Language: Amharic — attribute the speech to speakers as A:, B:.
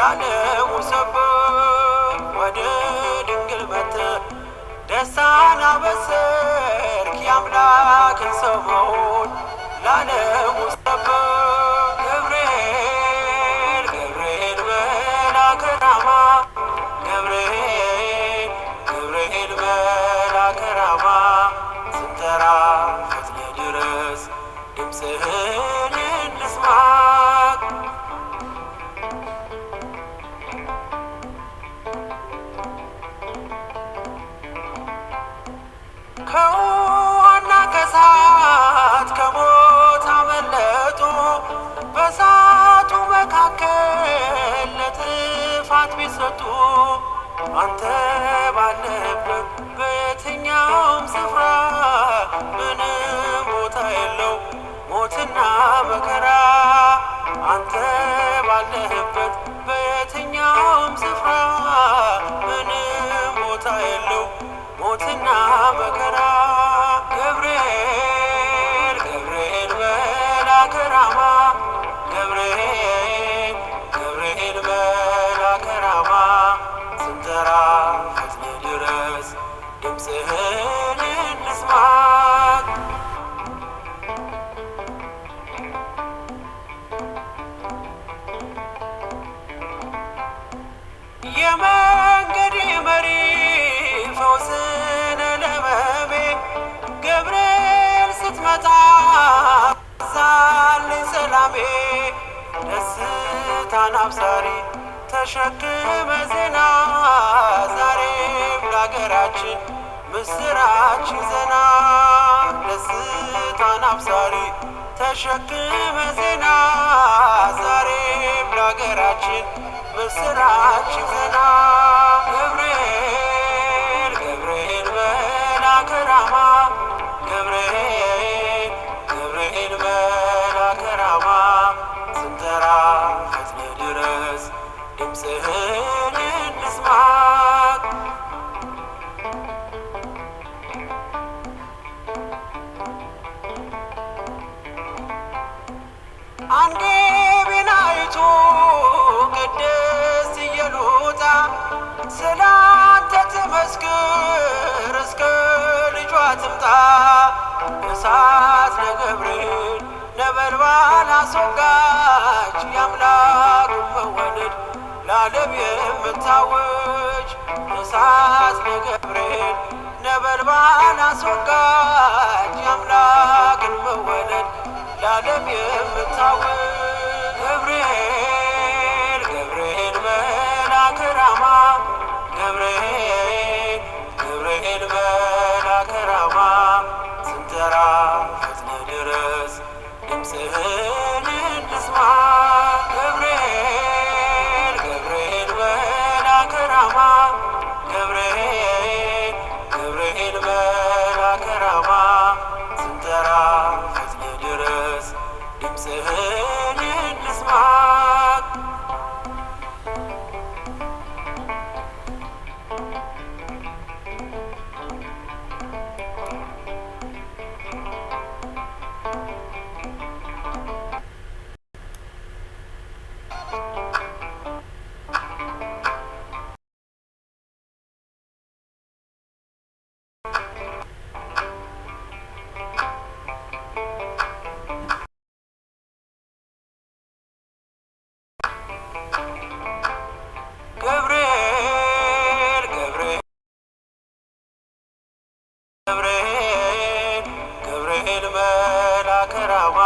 A: ለዓለሙ ሰበክ ወደ ድንግል መጥተህ ደስታን አበሰርክ የአምላክን ሰው መሆን ለዓለሙ ሰበክ። ገብርኤል ገብርኤል መልአከ ራማ ገብርኤል ገብርኤል መልአከ ራማ ስንጠራ ፈጥነህ ድረስ ድምፅህን እንስማ። ከውሃና ከእሳት ከሞት አመለጡ በእሳቱ መካከል ለጥፋት ቢሰጡ አንተ ባለህበት በየትኛውም ስፍራ ምንም ቦታ የለው ሞትና መከራ። አንተ ባለህበት በየትኛውም ስፍራ ምንም ቦታ የለው ሞትና መከራ። ገብርኤል ገብርኤል መልአከ ራማ ገብርኤል ገብርኤል መልአከ ራማ ስንጠራ ፈጥነህ ድረስ ድምፅህን እንስማ። የመንገዴ መሪ ፈውስነ ለሕመሜ ገብርኤል ስትመጣ ዛልኝ ሰላሜ። ደስታን አብሳሪ ተሸክመ ዜና ዛሬም ለአገራችን ምስራች ይዘና። ደስታን አብሳሪ ተሸክመ ዜና ዛሬም ለአገራችን ምስራች ይዘና። ገብርኤል ገብርኤል መልአከ ራማ ገብርኤል ገብርኤል መልአከ ራማ ስንጠራ ፈጥነህ ድረስ ድምፅህን እንስማ። አንዴ ቤናይቱ ቅድስት ኢየሉጣ ስላንተ ትመስክር እስከ ልጇ ትምጣ። እሳት ለገብርኤል ነበልባል አስወጋች የአምላኩን መወለድ ለዓለም የምታውጅ። እሳት ለገብርኤል ነበልባል አስወጋች የአምላክን መወለድ ለዓለም የምታውጅ። ገብርኤል ገብርኤል መልአከ ራማ ገብርኤል ገብርኤል መልአከ ራማ ስንጠራ ፈጥነህ ድረስ ድምፅህን እንስማ። ገብርኤል ገብርኤል መልአከ ራማ ገብርኤል ገብርኤል መልአከ ራማ ስንጠራ ፈጥነህ ድረስ ድምፅህን እንስማ። ገብርኤል ገብርኤል ገብርኤል ገብርኤል መልአከ ራማ